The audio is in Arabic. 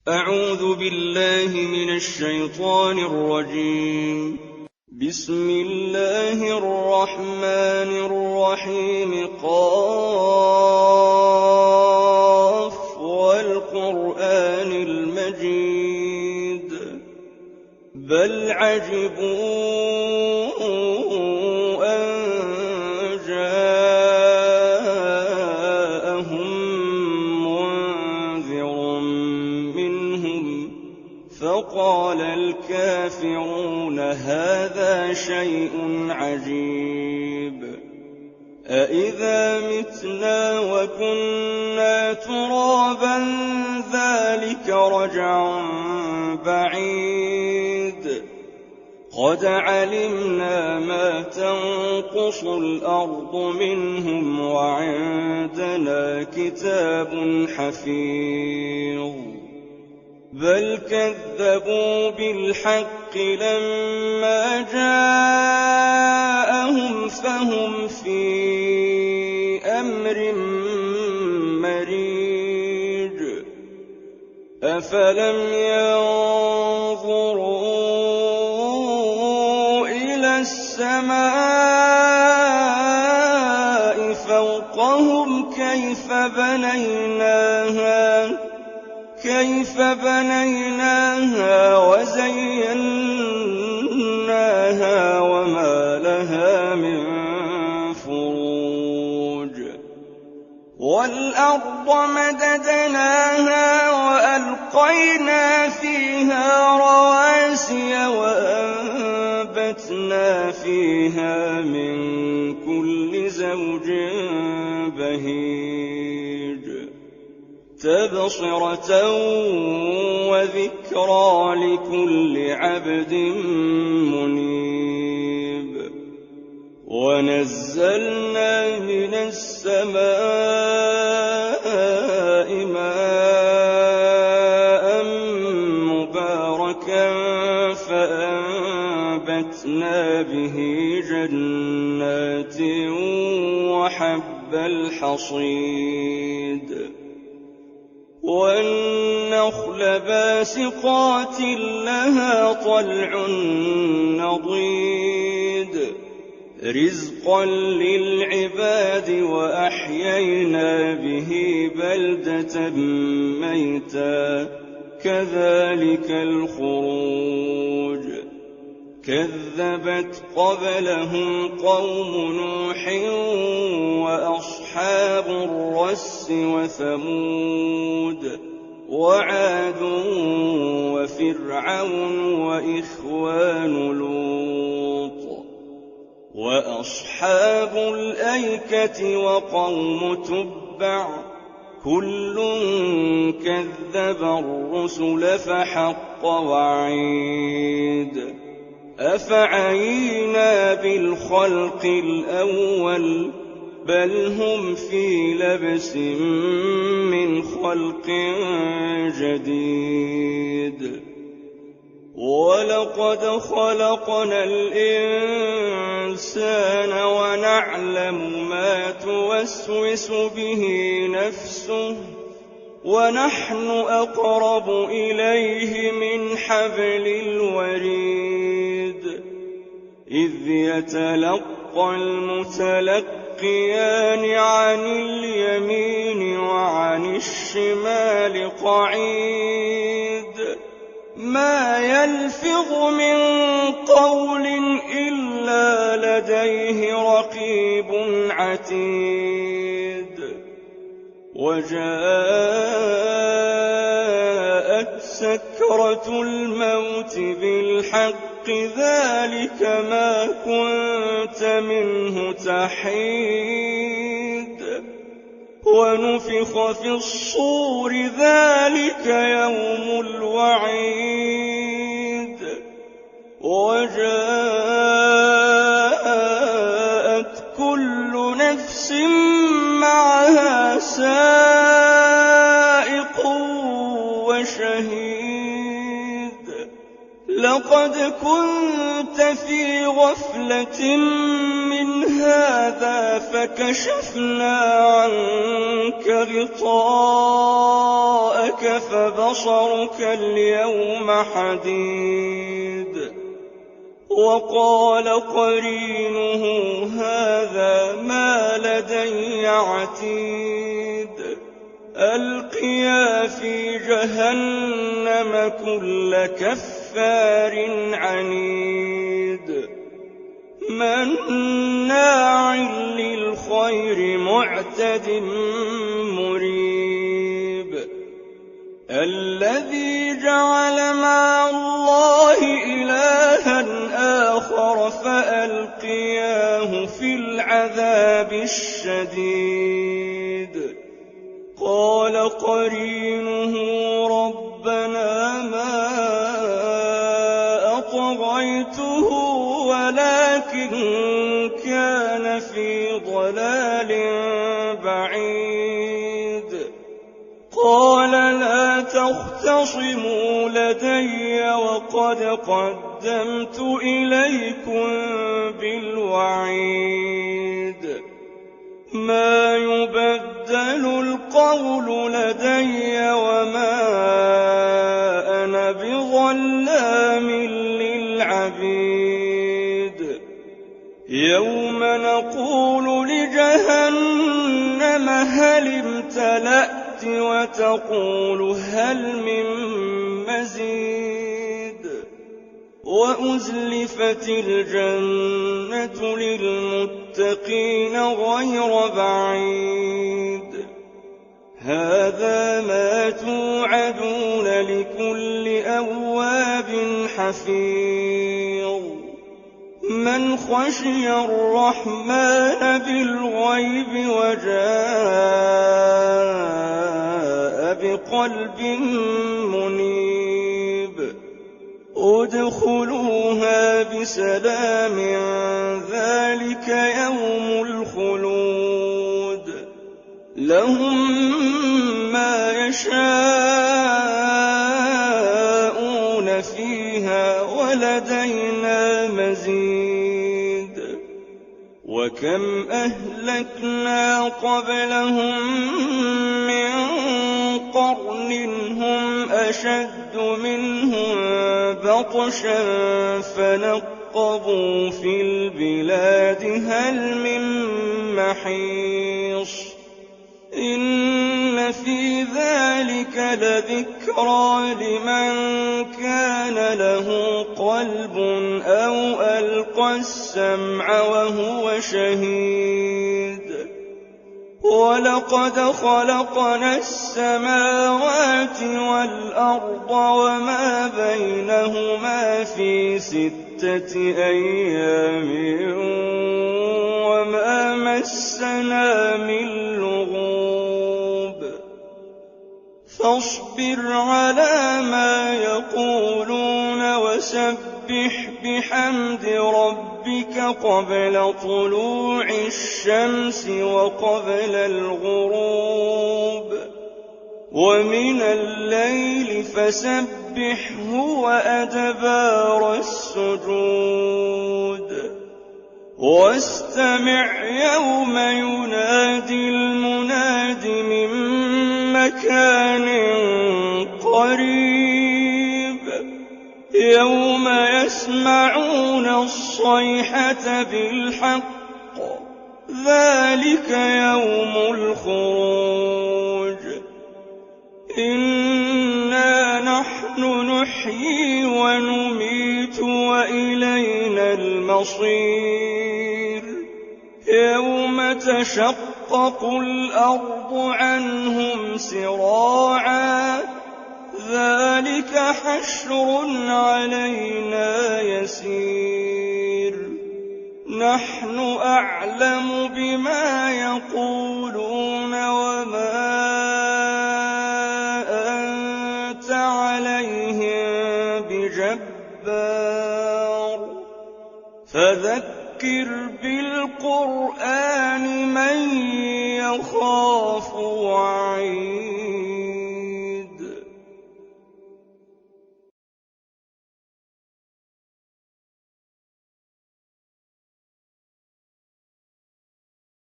أعوذ بالله من الشيطان الرجيم. بسم الله الرحمن الرحيم. قاف والقرآن المجيد. بل عجبوا أن جاءهم منذر منهم فقال الكافرون هذا شيء عجيب. أإذا متنا وكنا ترابا ذلك رجع بعيد. قد علمنا ما تنقص الأرض منهم وعندنا كتاب حفيظ. بل كذبوا بالحق لما جاءهم فهم في أمر مريج. أفلم ينظروا إلى السماء فوقهم كيف بنيناها وزيناها وما لها من فروج. والأرض مددناها وألقينا فيها رواسي وأنبتنا فيها من كل زوج بهيج. تبصرة وذكرى لكل عبد منيب. ونزلنا من السماء ماء مباركا فأنبتنا به جنات وحب الحصيد. والنخل باسقات لها طلع نضيد. رزقا للعباد وأحيينا به بلدة ميتا كذلك الخروج. كذبت قبلهم قوم نوح وأصحاب الرس وثمود وعاد وفرعون وإخوان لوط وأصحاب الأيكة وقوم تبع كل كذب الرسل فحق وعيد. أفعينا بالخلق الأول بل هم في لبس من خلق جديد. ولقد خلقنا الإنسان ونعلم ما توسوس به نفسه ونحن أقرب إليه من حبل الوريد. إذ يتلقى المتلقيان عن اليمين وعن الشمال قعيد. ما يلفظ من قول إلا لديه رقيب عتيد. وجاءت سكرة الموت بالحق ذلك ما كنت منه تحيد. ونفخ في الصور ذلك يوم الوعيد. وجاءت كل نفس معها سائق وشهيد. لقد كنت في غفلة من هذا فكشفنا عنك غطاءك فبصرك اليوم حديد. وقال قرينه هذا ما لدي عتيد. ألقيا في جهنم كل كفار عنيد مناع للخير معتد مريب. الذي جعل مع الله إلها آخر فألقياه في العذاب الشديد. قال قرينه ربنا ما أطغيته ولكن كان في ضلال بعيد. قال لا تختصموا لدي وقد قدمت إليكم بالوعيد. ما يبدل القول لدي وما أنا بظلام للعبيد. يوم نقول لجهنم هل امتلأت وتقول هل من مزيد. وأزلفت الجنة للمتقين غير بعيد. هذا ما توعدون لكل أواب حفيظ. من خشي الرحمن بالغيب وجاء بقلب منيب. ادخلوها بسلام ذلك يوم الخلود. لهم ما يشاءون فيها ولدينا مزيد. وكم أهلكنا قبلهم من قرن هم أشد منهم بطشا فنقبوا في البلاد هل من محيص. إن في ذلك لذكرى لمن كان له قلب أو ألقى السمع وهو شهيد. ولقد خلقنا السماوات والأرض وما بينهما في 6 أيام وما مسنا من لغوب. فاصبر على ما يقولون وسبح بحمد ربك قبل طلوع الشمس وقبل الغروب. ومن الليل فسبحه وأدبار السجود. واستمع يوم ينادي المناد من مكان قريب. يوم يسمعون الصيحة بالحق ذلك يوم الخروج. إنا نحن نحيي ونميت وإلينا المصير. يوم تشقق الأرض عنهم سراعا ذلك حشر علينا يسير. نحن أعلم بما يقولون وما أنت عليهم بجبار. فذكر بالقرآن من يخاف وعيد.